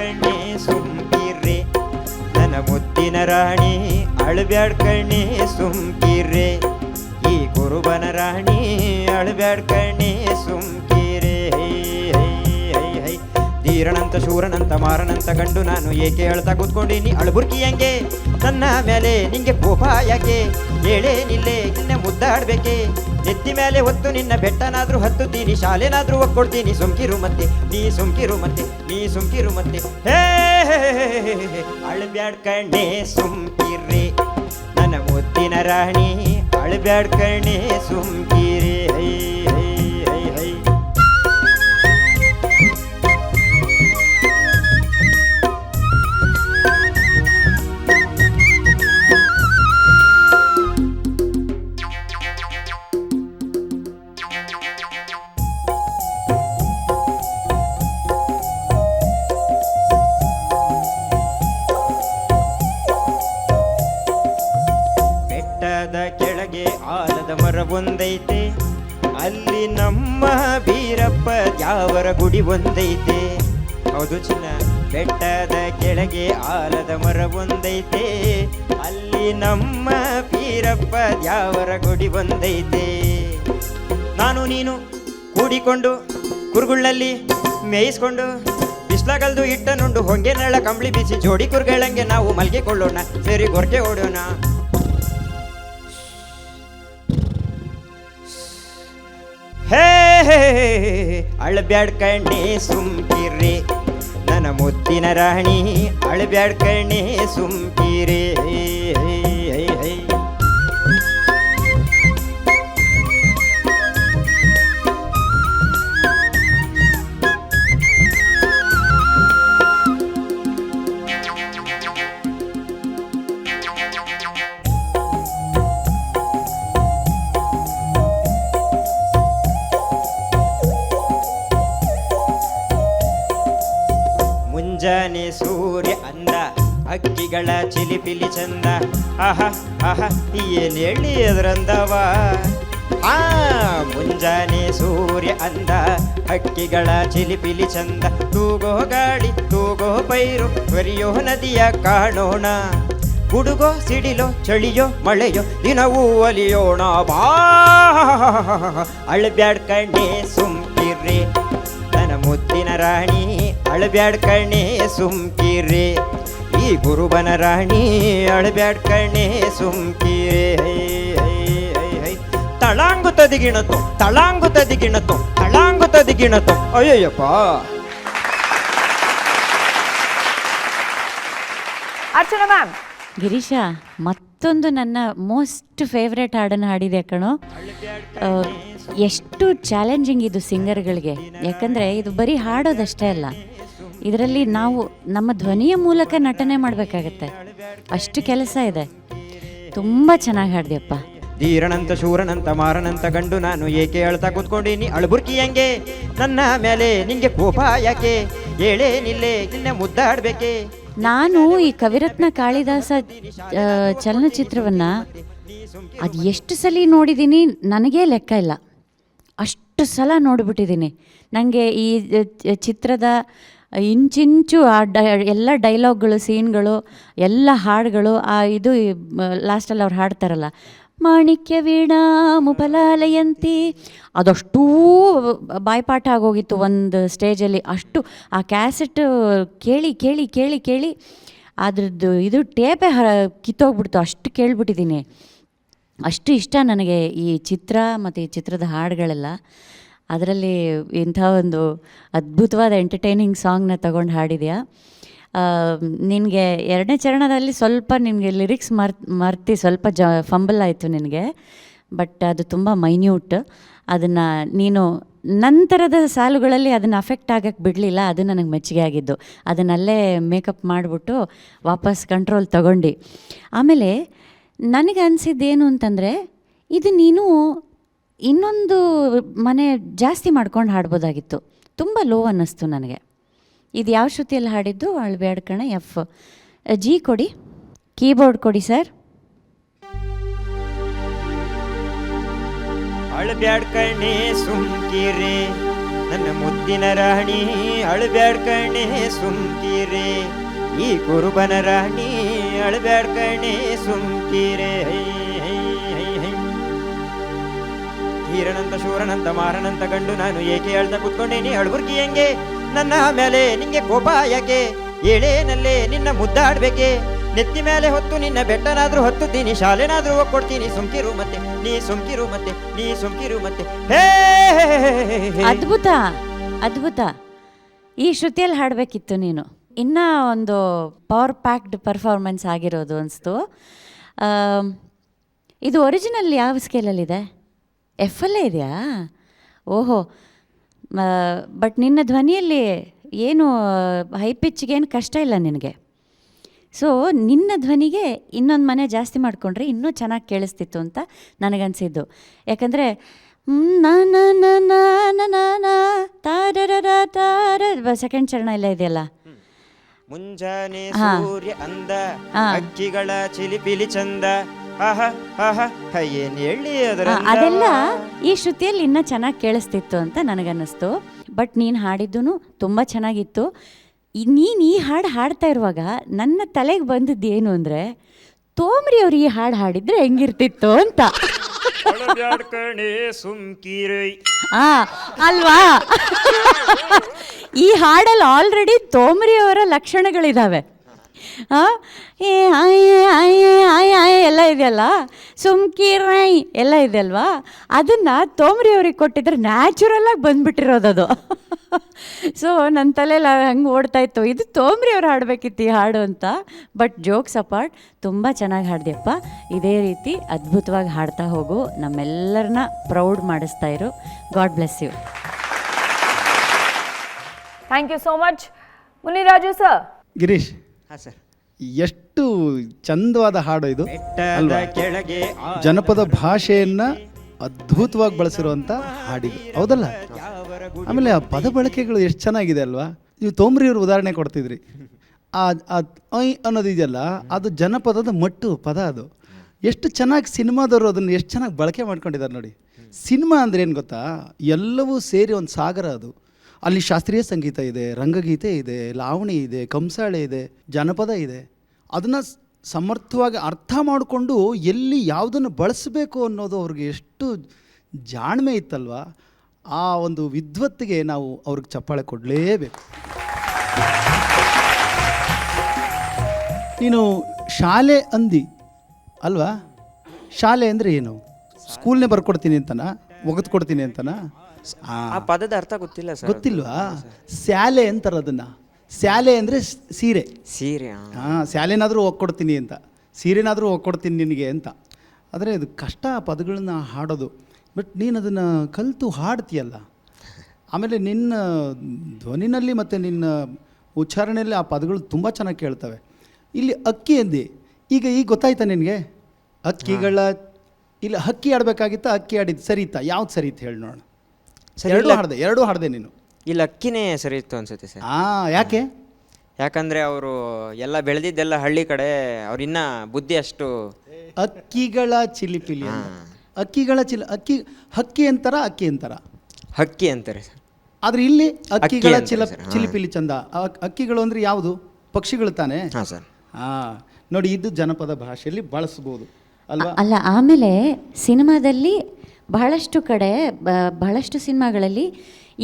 ಕಣ್ಣೆ ಸುಮ್ಕಿರ್ರೆ ನನ್ನ ಮುದ್ದಿನ ರಾಣಿ ಅಳಬ್ಯಾಡ್ ಕಣ್ಣೆ ಸುಮ್ಕಿರ್ರೆ ಈ ಕುರುಬನ ರಾಣಿ ಅಳಬ್ಯಾಡ್ ಕಣ್ಣೆ ಸುಮ್ಕಿರೆ ಧೀರನಂತ ಶೂರನಂತ ಮಾರನಂತ ಗಂಡು ನಾನು ಏಕೆ ಹೇಳ್ತಾ ಕೂತ್ಕೊಂಡಿನಿ ಅಳಬುರ್ಕಿ ಹಂಗೆ ನನ್ನ ಮೇಲೆ ನಿಂಗೆ ಕೋಪ ಯಾಕೆ ಹೇಳೇ ನಿಲ್ಲೆ ನಿನ್ನ ಮುದ್ದಾಡ್ಬೇಕೆ ಎತ್ತಿ ಮೇಲೆ ಹೊತ್ತು ನಿನ್ನ ಬೆಟ್ಟನಾದ್ರೂ ಹತ್ತುತ್ತೀನಿ ಶಾಲೆನಾದ್ರೂ ಒಕ್ಕೊಡ್ತೀನಿ ಸುಮ್ಕಿರು ಮತ್ತೆ ನೀ ಸುಮ್ಕಿರು ಮತ್ತೆ ನೀ ಸುಮ್ಕಿರು ಮತ್ತೆ ಹೇ ಅಳಬ್ಯಾಡ್ ಕಣ್ಣೆ ಸುಮ್ಕಿರ್ರೆ ನನ್ನ ಮುದ್ದಿನ ರಾಣಿ ಅಳಬ್ಯಾಡ್ ಕಣ್ಣೆ ಸುಮ್ಕಿರೆ ಹೈ ಹೈ ಹೈ ಹೈ ಕೆಳಗೆ ಆಲದ ಮರ ಒಂದೈತೆ ಅಲ್ಲಿ ನಮ್ಮ ಬೀರಪ್ಪ ದ್ಯಾವರ ಗುಡಿ ಒಂದೈತೆ ಹೌದು ಚಿನ್ನ ಬೆಟ್ಟದ ಕೆಳಗೆ ಆಲದ ಮರ ಒಂದೈತೆ ಅಲ್ಲಿ ನಮ್ಮ ಬೀರಪ್ಪ ದ್ಯಾವರ ಗುಡಿ ಒಂದೈತೆ ನಾನು ನೀನು ಕೂಡಿಕೊಂಡು ಕುರುಗುಳ್ಳಲ್ಲಿ ಮೇಯಿಸ್ಕೊಂಡು ಬಿಸ್ಲಾಗಲ್ದು ಇಟ್ಟ ನುಂಡು ಹೊಂಗೆ ನೆಳ ಕಂಬಳಿ ಬೀಸಿ ಜೋಡಿ ಕುರುಗಳಂಗೆ ನಾವು ಮಲ್ಗಿಕೊಳ್ಳೋಣ ಸೇರಿ ಗೊರ್ಕೆ ಓಡೋಣ ಹೇ ಅಳಬ್ಯಾಡ್ ಕಣ್ಣೆ ಸುಮ್ಕಿರ್ರೆ ನನ್ನ ಮುದ್ದಿನ ರಾಣಿ ಅಳಬ್ಯಾಡ್ ಕಣ್ಣೆ ಸುಮ್ಕಿರೆ ಹೈ ಹೈ ಹೈ ಮುಂಜಾನೆ ಸೂರ್ಯ ಅಂದ ಅಕ್ಕಿಗಳ ಚಿಲಿಪಿಲಿ ಚಂದ ಆಹ ಆಹ ಏನ್ ಹೇಳಿ ಅದ್ರಂದವ ಮುಂಜಾನೆ ಸೂರ್ಯ ಅಂದ ಅಕ್ಕಿಗಳ ಚಿಲಿಪಿಲಿ ಚಂದ ತೂಗೋ ಗಾಡಿ ತೂಗೋ ಪೈರು ಬರಿಯೋ ನದಿಯ ಕಾಣೋಣ ಗುಡುಗೋ ಸಿಡಿಲೋ ಚಳಿಯೋ ಮಳೆಯೋ ದಿನವೂ ಒಲಿಯೋಣ ಬಾ ಅಳಬ್ಯಾಡ್ ಕಣ್ಣೆ ಸುಮ್ಕಿರ್ರೆ ನನ್ನ ಮುದ್ದಿನ ರಾಣಿ ಅಳಬ್ಯಾಡ್ ಕಣ್ಣೆ ಸುಮ್ಕಿರೆ ಈ ಗುರುಬನ ರಾಣಿ ಅಳಬ್ಯಾಡ್ ಕಣ್ಣೆ ಸುಮ್ಕಿರೆ ಹೈ ಹೈ ಹೈ ಹೈ ತಳಾಂಗು ತದಿಗಿಣತು ತಳಾಂಗು ತದಿಗಿಣತು ತಳಾಂಗು ತದಿಗಿಣತು ಅಯ್ಯಯ್ಯಪ್ಪ. ಅರ್ಚನಾ ಮ್ಯಾಮ್, ಗಿರೀಶ ಮತ್ತೊಂದು ನನ್ನ ಮೋಸ್ಟ್ ಫೇವ್ರೆಟ್ ಹಾಡನ್ನು ಹಾಡಿದೆ ಕಣೋ. ಎಷ್ಟು ಚಾಲೆಂಜಿಂಗ್ ಇದು ಸಿಂಗರ್ಗಳಿಗೆ, ಯಾಕಂದರೆ ಇದು ಬರೀ ಹಾಡೋದಷ್ಟೇ ಅಲ್ಲ, ಇದರಲ್ಲಿ ನಾವು ನಮ್ಮ ಧ್ವನಿಯ ಮೂಲಕ ನಟನೆ ಮಾಡಬೇಕಾಗತ್ತೆ, ಅಷ್ಟು ಕೆಲಸ ಇದೆ. ತುಂಬ ಚೆನ್ನಾಗಿ ಹಾಡಿದೆಯಪ್ಪ. ಧೀರನಂತ ಶೂರನಂತ ಮಾರನಂತ ಗಂಡು ನಾನು ಏಕೆ ಹೇಳ್ತಾ ಕೂತ್ಕೊಂಡಿನಿ ಅಳಬುರ್ಕಿ ಹಂಗೆ ನನ್ನ ಮೇಲೆ ನಿಂಗೆ ಕೋಪ ಯಾಕೆ ಹೇಳೇ ನಿಲ್ಲೆ ನಿನ್ನೆ ಮುದ್ದಾಡ್ಬೇಕೆ. ನಾನು ಈ ಕವಿರತ್ನ ಕಾಳಿದಾಸ ಚಲನಚಿತ್ರವನ್ನು ಅದು ಎಷ್ಟು ಸಲ ನೋಡಿದ್ದೀನಿ ನನಗೇ ಲೆಕ್ಕ ಇಲ್ಲ, ಅಷ್ಟು ಸಲ ನೋಡಿಬಿಟ್ಟಿದ್ದೀನಿ. ನನಗೆ ಈ ಚಿತ್ರದ ಇಂಚಿಂಚು ಎಲ್ಲ ಡೈಲಾಗ್ಗಳು, ಸೀನ್ಗಳು, ಎಲ್ಲ ಹಾಡುಗಳು, ಇದು ಲಾಸ್ಟಲ್ಲಿ ಅವ್ರು ಹಾಡ್ತಾರಲ್ಲ, ಮಾಣಿಕ್ಯ ವೀಣಾ ಮುಪಲಾಲಯಂತಿ, ಅದಷ್ಟೂ ಬಾಯ್ಪಾಠ ಆಗೋಗಿತ್ತು ಒಂದು ಸ್ಟೇಜಲ್ಲಿ. ಅಷ್ಟು ಆ ಕ್ಯಾಸೆಟ್ ಕೇಳಿ ಕೇಳಿ ಕೇಳಿ ಕೇಳಿ ಅದ್ರದ್ದು ಇದು ಟೇಪೇ ಕಿತ್ತೋಗ್ಬಿಡ್ತು, ಅಷ್ಟು ಕೇಳಿಬಿಟ್ಟಿದ್ದೀನಿ. ಅಷ್ಟು ಇಷ್ಟ ನನಗೆ ಈ ಚಿತ್ರ ಮತ್ತು ಈ ಚಿತ್ರದ ಹಾಡುಗಳೆಲ್ಲ. ಅದರಲ್ಲಿ ಇಂಥ ಒಂದು ಅದ್ಭುತವಾದ ಎಂಟರ್ಟೈನಿಂಗ್ ಸಾಂಗ್ನ ತಗೊಂಡು ಹಾಡಿದೆಯಾ. ನಿನಗೆ ಎರಡನೇ ಚರಣದಲ್ಲಿ ಸ್ವಲ್ಪ ನಿನಗೆ ಲಿರಿಕ್ಸ್ ಮರ್ತಿ ಸ್ವಲ್ಪ ಫಂಬಲ್ ಆಯಿತು ನಿನಗೆ, ಬಟ್ ಅದು ತುಂಬ ಮೈನ್ಯೂಟ್. ಅದನ್ನು ನೀನು ನಂತರದ ಸಾಲುಗಳಲ್ಲಿ ಅದನ್ನು ಅಫೆಕ್ಟ್ ಆಗಕ್ಕೆ ಬಿಡಲಿಲ್ಲ, ಅದು ನನಗೆ ಮೆಚ್ಚುಗೆ ಆಗಿದ್ದು. ಅದನ್ನಲ್ಲೇ ಮೇಕಪ್ ಮಾಡಿಬಿಟ್ಟು ವಾಪಸ್ ಕಂಟ್ರೋಲ್ ತಗೊಂಡು. ಆಮೇಲೆ ನನಗೆ ಅನಿಸಿದ್ದೇನು ಅಂತಂದರೆ, ಇದು ನೀನು ಇನ್ನೊಂದು ಮನೆ ಜಾಸ್ತಿ ಮಾಡ್ಕೊಂಡು ಹಾಡ್ಬೋದಾಗಿತ್ತು. ತುಂಬ ಲೋ ಅನ್ನಿಸ್ತು ನನಗೆ. ಇದು ಯಾವ ಶ್ರುತಿಯಲ್ಲಿ ಹಾಡಿದ್ದು? ಅಳಬ್ಯಾಡ್ ಕಣ ಎಫ್. ಜಿ ಕೊಡಿ, ಕೀಬೋರ್ಡ್ ಕೊಡಿ ಸರ್. ಅಳಬ್ಯಾಡ್ ಕಣ್ಣೆ ಸುಮ್ಕಿರೆ ನನ್ನ ಮುದ್ದಿನ ರಾಣಿ ಅಳಬ್ಯಾಡ್ಕಣೆ ಸುಮ್ಕಿರೆ, ಈ ಕುರುಬನ ರಾಣಿ ಅಳಬ್ಯಾಡ್ಕಣೆ ಸುಮ್ಕಿರೆ. ಧೀರನಂತ ಶೂರನಂತ ಮಾರನಂತ ಗಂಡು ನಾನು ಏಕೆ ಅಳ್ತಾ ಕೂತ್ಕೊಂಡೇನಿ ಅಳ್ಬುರ್ಗಿ ಹೆಂಗೆ, ನನ್ನ ಮೇಲೆ ನಿಂಗೆ ಕೋಪ ಯಾಕೆ, ಏಳೇನಲ್ಲೇ ನಿನ್ನ ಮುದ್ದಾಡ್ಬೇಕೆ, ನೆತ್ತಿ ಮೇಲೆ ಹೊತ್ತು ನಿನ್ನ ಬೆಟ್ಟನಾದ್ರೂ ಹೊತ್ತುತ್ತೀನಿ, ಶಾಲೆನಾದ್ರೂ ಹೋಗ್ಕೊಡ್ತೀನಿ, ಸುಮ್ಕಿರು ಮತ್ತೆ ನೀ ಸುಮ್ಕಿರು ಮತ್ತೆ ನೀ ಸುಮ್ಕಿರು ಮತ್ತೆ. ಹೇ ಅದ್ಭುತ ಅದ್ಭುತ. ಈ ಶ್ರುತಿಯಲ್ಲಿ ಹಾಡಬೇಕಿತ್ತು ನೀನು. ಇನ್ನೂ ಒಂದು ಪವರ್ ಪ್ಯಾಕ್ಡ್ ಪರ್ಫಾರ್ಮೆನ್ಸ್ ಆಗಿರೋದು ಅನಿಸ್ತು. ಇದು ಒರಿಜಿನಲ್ ಯಾವ ಸ್ಕೇಲಲ್ಲಿದೆ? ಎಫಲ್ಲೇ ಇದೆಯಾ? ಓಹೋ. ಬಟ್ ನಿನ್ನ ಧ್ವನಿಯಲ್ಲಿ ಏನು ಹೈ ಪಿಚ್ಗೆ ಏನು ಕಷ್ಟ ಇಲ್ಲ ನಿನಗೆ. ಸೊ ನಿನ್ನ ಧ್ವನಿಗೆ ಇನ್ನೊಂದು ಮನೆ ಜಾಸ್ತಿ ಮಾಡಿಕೊಂಡ್ರೆ ಇನ್ನೂ ಚೆನ್ನಾಗಿ ಕೇಳಿಸ್ತಿತ್ತು ಅಂತ ನನಗನ್ಸಿದ್ದು. ಯಾಕಂದರೆ ಸೆಕೆಂಡ್ ಚರಣ ಎಲ್ಲ ಇದೆಯಲ್ಲ, ಮುಂಜಾನೆ ಸೂರ್ಯ ಅಂದ ಅಕ್ಕಿಗಳ ಚಿಲಿಪಿಲಿ ಚಂದ, ಏನ್ ಹೇಳಿ ಅದೆಲ್ಲ ಈ ಶ್ರುತಿಯಲ್ಲಿ ಇನ್ನೂ ಚೆನ್ನಾಗಿ ಕೇಳಿಸ್ತಿತ್ತು ಅಂತ ನನಗನ್ನಿಸ್ತು. ಬಟ್ ನೀನು ಹಾಡಿದ್ದು ತುಂಬ ಚೆನ್ನಾಗಿತ್ತು. ನೀನು ಈ ಹಾಡು ಹಾಡ್ತಾ ಇರುವಾಗ ನನ್ನ ತಲೆಗೆ ಬಂದದ್ದು ಏನು ಅಂದರೆ, ತೋಮ್ರಿ ಅವ್ರು ಈ ಹಾಡು ಹಾಡಿದ್ರೆ ಹೆಂಗಿರ್ತಿತ್ತು ಅಂತ. ಅಲ್ವಾ? ಈ ಹಾಡಲ್ಲಿ ಆಲ್ರೆಡಿ ತೋಮ್ರಿ ಅವರ ಲಕ್ಷಣಗಳಿದ್ದಾವೆ. ಎಲ್ಲ ಇದೆಯಲ್ಲ, ಸುಮ್ಕಿರೈ ಎಲ್ಲ ಇದೆ ಅಲ್ವಾ, ಅದನ್ನು ತೋಮ್ರಿ ಅವ್ರಿಗೆ ಕೊಟ್ಟಿದ್ರೆ ನ್ಯಾಚುರಲಾಗಿ ಬಂದ್ಬಿಟ್ಟಿರೋದದು. ಸೊ ನನ್ನ ತಲೆಯಲ್ಲಿ ಹಂಗೆ ಓಡ್ತಾ ಇತ್ತು, ಇದು ತೋಮ್ರಿ ಅವ್ರು ಹಾಡಬೇಕಿತ್ತು ಈ ಹಾಡು ಅಂತ. ಬಟ್ ಜೋಕ್ಸ್ ಅಪಾರ್ಟ್, ತುಂಬ ಚೆನ್ನಾಗಿ ಹಾಡ್ದೆಯಪ್ಪ. ಇದೇ ರೀತಿ ಅದ್ಭುತವಾಗಿ ಹಾಡ್ತಾ ಹೋಗು, ನಮ್ಮೆಲ್ಲರನ್ನ ಪ್ರೌಡ್ ಮಾಡಿಸ್ತಾ ಇರು. God bless you. Thank you so much Muniraju sir. Girish, ಹಾಂ ಸರ್. ಎಷ್ಟು ಚಂದವಾದ ಹಾಡು ಇದು ಅಲ್ವಾ? ಕೆಳಗೆ ಜನಪದ ಭಾಷೆಯನ್ನ ಅದ್ಭುತವಾಗಿ ಬಳಸಿರುವಂಥ ಹಾಡಿದು, ಹೌದಲ್ಲ? ಆಮೇಲೆ ಆ ಪದ ಬಳಕೆಗಳು ಎಷ್ಟು ಚೆನ್ನಾಗಿದೆ ಅಲ್ವಾ? ನೀವು ತೋಮ್ರಿಯವ್ರ ಉದಾಹರಣೆ ಕೊಡ್ತಿದ್ರಿ. ಐ ಅನ್ನೋದಿದೆಯಲ್ಲ, ಅದು ಜನಪದದ ಮಟ್ಟು ಪದ. ಅದು ಎಷ್ಟು ಚೆನ್ನಾಗಿ ಸಿನಿಮಾದವರು ಅದನ್ನು ಎಷ್ಟು ಚೆನ್ನಾಗಿ ಬಳಕೆ ಮಾಡ್ಕೊಂಡಿದ್ದಾರೆ ನೋಡಿ. ಸಿನಿಮಾ ಅಂದರೆ ಏನು ಗೊತ್ತಾ, ಎಲ್ಲವೂ ಸೇರಿ ಒಂದು ಸಾಗರ ಅದು. ಅಲ್ಲಿ ಶಾಸ್ತ್ರೀಯ ಸಂಗೀತ ಇದೆ, ರಂಗಗೀತೆ ಇದೆ, ಲಾವಣಿ ಇದೆ, ಕಂಸಾಳೆ ಇದೆ, ಜನಪದ ಇದೆ. ಅದನ್ನು ಸಮರ್ಥವಾಗಿ ಅರ್ಥ ಮಾಡಿಕೊಂಡು ಎಲ್ಲಿ ಯಾವುದನ್ನು ಬಳಸಬೇಕು ಅನ್ನೋದು ಅವ್ರಿಗೆ ಎಷ್ಟು ಜಾಣ್ಮೆ ಇತ್ತಲ್ವ. ಆ ಒಂದು ವಿದ್ವತ್ತಿಗೆ ನಾವು ಅವ್ರಿಗೆ ಚಪ್ಪಾಳೆ ಕೊಡಲೇಬೇಕು. ನೀನು ಶಾಲೆ ಅಂದಿ ಅಲ್ವಾ? ಶಾಲೆ ಅಂದರೆ ಏನು? ಸ್ಕೂಲ್ನೇ ಬರ್ಕೊಡ್ತೀನಿ ಅಂತನಾ, ಒಗದು ಕೊಡ್ತೀನಿ ಅಂತನಾ? ಆ ಪದದ ಅರ್ಥ ಗೊತ್ತಿಲ್ಲ ಸರ್. ಗೊತ್ತಿಲ್ವಾ? ಸ್ಯಾಲೆ ಅಂತಾರೆ ಅದನ್ನು. ಸ್ಯಾಲೆ ಅಂದರೆ ಸೀರೆ. ಸೀರೆ. ಸ್ಯಾಲೆನಾದರೂ ಒಗ್ಕೊಡ್ತೀನಿ ಅಂತ, ಸೀರೆನಾದರೂ ಒಗ್ಕೊಡ್ತೀನಿ ನಿನಗೆ ಅಂತ. ಆದರೆ ಅದು ಕಷ್ಟ ಪದಗಳನ್ನ ಹಾಡೋದು. ಬಟ್ ನೀನು ಅದನ್ನು ಕಲಿತು ಹಾಡ್ತೀಯಲ್ಲ, ಆಮೇಲೆ ನಿನ್ನ ಧ್ವನಿನಲ್ಲಿ ಮತ್ತು ನಿನ್ನ ಉಚ್ಚಾರಣೆಯಲ್ಲಿ ಆ ಪದಗಳು ತುಂಬ ಚೆನ್ನಾಗಿ ಕೇಳ್ತವೆ. ಇಲ್ಲಿ ಅಕ್ಕಿ ಅಂದಿ, ಈಗ ಗೊತ್ತಾಯ್ತಾ ನಿನಗೆ? ಅಕ್ಕಿಗಳ ಇಲ್ಲಿ ಹಕ್ಕಿ ಆಡಬೇಕಾಗಿತ್ತ, ಅಕ್ಕಿ ಆಡಿದ್ದು ಸರಿತಾ? ಯಾವ್ದು ಸರಿತ ಹೇಳಿ ನೋಡೋಣ. ಎರಡೂ ಹಾಡಿದೆ ನೀನು. ಇಲ್ಲಿ ಅಕ್ಕಿನೇ ಸರಿ ಇತ್ತು ಅನ್ಸುತ್ತೆ ಸರ್. ಯಾಕೆ? ಯಾಕಂದ್ರೆ ಅವರು ಎಲ್ಲ ಬೆಳೆದಿದ್ದೆಲ್ಲ ಹಳ್ಳಿ ಕಡೆ, ಅವ್ರಿನ್ನ ಬುದ್ಧಿ ಅಷ್ಟು. ಅಕ್ಕಿಗಳ ಚಿಲಿಪಿಲಿ, ಅಕ್ಕಿಗಳ ಹಕ್ಕಿ ಅಂತಾರ, ಅಕ್ಕಿ ಅಂತಾರ? ಹಕ್ಕಿ ಅಂತಾರೆ ಸರ್. ಆದ್ರೆ ಇಲ್ಲಿ ಅಕ್ಕಿಗಳ ಚಿಲಿಪಿಲಿ ಚಂದ. ಅಕ್ಕಿಗಳು ಅಂದ್ರೆ ಯಾವುದು? ಪಕ್ಷಿಗಳು ತಾನೆ? ಹಾಂ ಸರ್. ನೋಡಿ, ಇದು ಜನಪದ ಭಾಷೆಯಲ್ಲಿ ಬಳಸ್ಬೋದು ಅಲ್ವಾ? ಅಲ್ಲ, ಆಮೇಲೆ ಸಿನಿಮಾದಲ್ಲಿ ಬಹಳಷ್ಟು ಕಡೆ ಬಹಳಷ್ಟು ಸಿನಿಮಾಗಳಲ್ಲಿ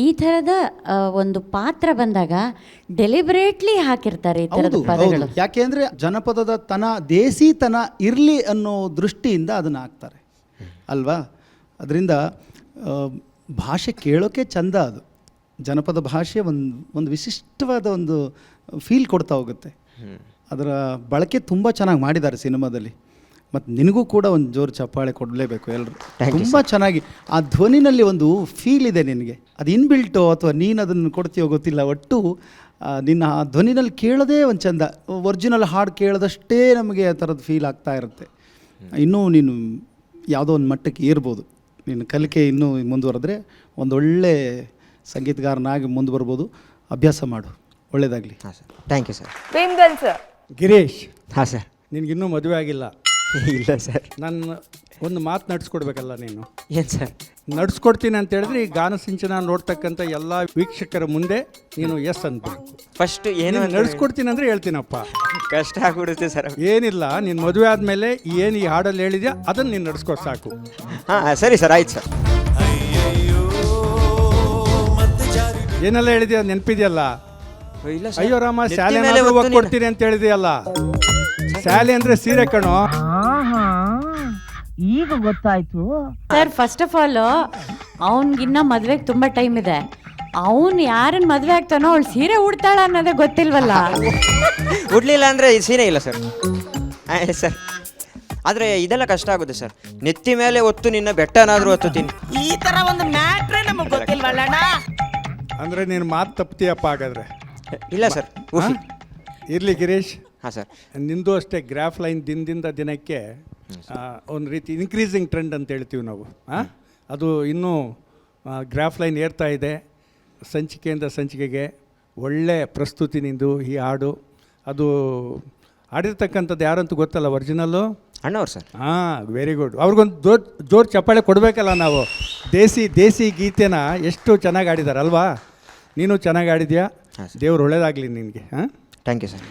ಈ ಥರದ ಒಂದು ಪಾತ್ರ ಬಂದಾಗ ಡೆಲಿಬ್ರೇಟ್ಲಿ ಹಾಕಿರ್ತಾರೆ ಈ ಥರದ ಪದಗಳು. ಯಾಕೆಂದ್ರೆ ಜನಪದದ ದೇಸಿತನ ಇರಲಿ ಅನ್ನೋ ದೃಷ್ಟಿಯಿಂದ ಅದನ್ನು ಹಾಕ್ತಾರೆ ಅಲ್ವಾ? ಅದರಿಂದ ಭಾಷೆ ಕೇಳೋಕೆ ಚಂದ. ಅದು ಜನಪದ ಭಾಷೆ ಒಂದು ವಿಶಿಷ್ಟವಾದ ಒಂದು ಫೀಲ್ ಕೊಡ್ತಾ ಹೋಗುತ್ತೆ. ಅದರ ಬಳಕೆ ತುಂಬ ಚೆನ್ನಾಗಿ ಮಾಡಿದ್ದಾರೆ ಸಿನಿಮಾದಲ್ಲಿ. ಮತ್ತು ನಿನಗೂ ಕೂಡ ಒಂದು ಜೋರು ಚಪ್ಪಾಳೆ ಕೊಡಲೇಬೇಕು ಎಲ್ಲರೂ. ತುಂಬ ಚೆನ್ನಾಗಿ ಆ ಧ್ವನಿನಲ್ಲಿ ಒಂದು ಫೀಲ್ ಇದೆ ನಿನಗೆ. ಅದು ಇನ್ಬಿಲ್ಟೋ ಅಥವಾ ನೀನು ಅದನ್ನು ಕೊಡ್ತೀಯೋ ಗೊತ್ತಿಲ್ಲ, ಒಟ್ಟು ನಿನ್ನ ಆ ಧ್ವನಿನಲ್ಲಿ ಕೇಳೋದೇ ಒಂದು ಚಂದ. ಒರಿಜಿನಲ್ ಹಾಡು ಕೇಳೋದಷ್ಟೇ ನಮಗೆ ಆ ಥರದ್ದು ಫೀಲ್ ಆಗ್ತಾ ಇರುತ್ತೆ. ಇನ್ನೂ ನೀನು ಯಾವುದೋ ಒಂದು ಮಟ್ಟಕ್ಕೆ ಏರ್ಬೋದು. ನಿನ್ನ ಕಲಿಕೆ ಇನ್ನೂ ಮುಂದುವರೆದ್ರೆ ಒಂದೊಳ್ಳೆ ಸಂಗೀತಗಾರನಾಗಿ ಮುಂದೆ ಬರ್ಬೋದು. ಅಭ್ಯಾಸ ಮಾಡು. ಒಳ್ಳೆಯದಾಗಲಿ. ಹಾಂ ಸರ್. Thank you sir. ಪ್ರೇಮ್ಗಲ್ ಸರ್. ಗಿರೀಶ್, ಹಾಂ ಸರ್. ನಿನಗಿನ್ನೂ ಮದುವೆ ಆಗಿಲ್ಲ? ಇಲ್ಲ ಸರ್. ನನ್ನ ಒಂದು ಮಾತು ನಡ್ಸ್ಕೊಡ್ಬೇಕಲ್ಲ ನೀನು. ಏನು ಸರ್? ನಡ್ಸ್ಕೊಡ್ತೀನಿ ಅಂತ ಹೇಳಿದ್ರೆ ಈ ಗಾನ ಸಿಂಚನ ನೋಡ್ತಕ್ಕಂಥ ಎಲ್ಲ ವೀಕ್ಷಕರ ಮುಂದೆ ನೀನು ಎಸ್ ಅನ್ಬೇಕು. ಫಸ್ಟ್ ಏನು ನಡ್ಸ್ಕೊಡ್ತೀನಿ ಅಂದರೆ ಹೇಳ್ತೀನಪ್ಪ. ಕಷ್ಟ ಆಗ್ಬಿಡುತ್ತೆ ಸರ್. ಏನಿಲ್ಲ, ನೀನು ಮದುವೆ ಆದಮೇಲೆ ಏನು ಈ ಹಾಡಲ್ಲಿ ಹೇಳಿದ್ಯಾ ಅದನ್ನು ನೀನು ನಡ್ಸ್ಕೊಡ್ ಸಾಕು. ಹಾಂ ಸರಿ ಸರ್, ಆಯ್ತು ಸರ್. ಏನೆಲ್ಲ ಹೇಳಿದ್ಯಾ ನೆನಪಿದೆಯಲ್ಲ? ಇಲ್ಲ ಅಯ್ಯೋ ರಾಮ, ನೆತ್ತಿ ಶಾಲೆ ಮೇಲೆ ಒತ್ತು ನೀನು. ಕೊಡ್ತೀನಿ ಅಂತ ಹೇಳಿದೆಯಲ್ಲ. ಶಾಲೆ ಅಂದರೆ ಸೀರೆ ಕಣೋ. ಈಗ ಗೊತ್ತಾಯ್ತು ಸರ್. ಫಸ್ಟ್ ಆಫ್ ಆಲ್ ಅವನಿಗಿನ್ನ ಮದ್ವೆಗೆ ತುಂಬ ಟೈಮ್ ಇದೆ. ಅವನು ಯಾರನ್ನ ಮದುವೆ ಆಗ್ತಾನೋ ಅವಳು ಸೀರೆ ಉಡ್ತಾಳ ಅನ್ನೋದೇ ಗೊತ್ತಿಲ್ವಲ್ಲ. ಉಡ್ಲಿಲ್ಲ ಅಂದರೆ ಇದು ಸೀರೆ ಇಲ್ಲ ಸರ್. ಸರ್ ಆದರೆ ಇದೆಲ್ಲ ಕಷ್ಟ ಆಗುತ್ತೆ ಸರ್. ನೆತ್ತಿ ಮೇಲೆ ಒತ್ತು ನಿನ್ನ ಬೆಟ್ಟನಾದರೂ ಒತ್ತುತ್ತೀನಿ. ಈ ತರ ಒಂದು ಮ್ಯಾಟ್ರೇ ನಮಗೆ ಗೊತ್ತಿಲ್ವಲ್ಲಣ್ಣ. ಅಂದರೆ ನೀನು ಮಾತು ತಪ್ತೀಯಪ್ಪ ಹಾಗಾದ್ರೆ. ಇಲ್ಲ ಸರ್. ಇರಲಿ ಗಿರೀಶ್. ಹಾಂ ಸರ್. ನಿಂದು ಅಷ್ಟೇ ಗ್ರಾಫ್ ಲೈನ್ ದಿನದಿಂದ ದಿನಕ್ಕೆ ಒಂದು ರೀತಿ ಇನ್ಕ್ರೀಸಿಂಗ್ ಟ್ರೆಂಡ್ ಅಂತ ಹೇಳ್ತೀವಿ ನಾವು. ಅದು ಇನ್ನೂ ಗ್ರಾಫ್ ಲೈನ್ ಏರ್ತಾ ಇದೆ. ಸಂಚಿಕೆಯಿಂದ ಸಂಚಿಕೆಗೆ ಒಳ್ಳೆ ಪ್ರಸ್ತುತಿ ನಿಂದು ಈ ಹಾಡು. ಅದು ಹಾಡಿರ್ತಕ್ಕಂಥದ್ದು ಯಾರಂತೂ ಗೊತ್ತಲ್ಲ, ಒರಿಜಿನಲ್ಲು ಅಣ್ಣವ್ರು ಸರ್. Very good. ಅವ್ರಿಗೊಂದು ಜೋರು ಚಪ್ಪಾಳೆ ಕೊಡಬೇಕಲ್ಲ ನಾವು. ದೇಸಿ ಗೀತೆನ ಎಷ್ಟು ಚೆನ್ನಾಗಿ ಆಡಿದಾರಲ್ವಾ. ನೀನು ಚೆನ್ನಾಗಿ ಆಡಿದ್ಯಾ. ದೇವ್ರು ಒಳ್ಳೇದಾಗಲಿ ನಿನಗೆ. Thank you sir.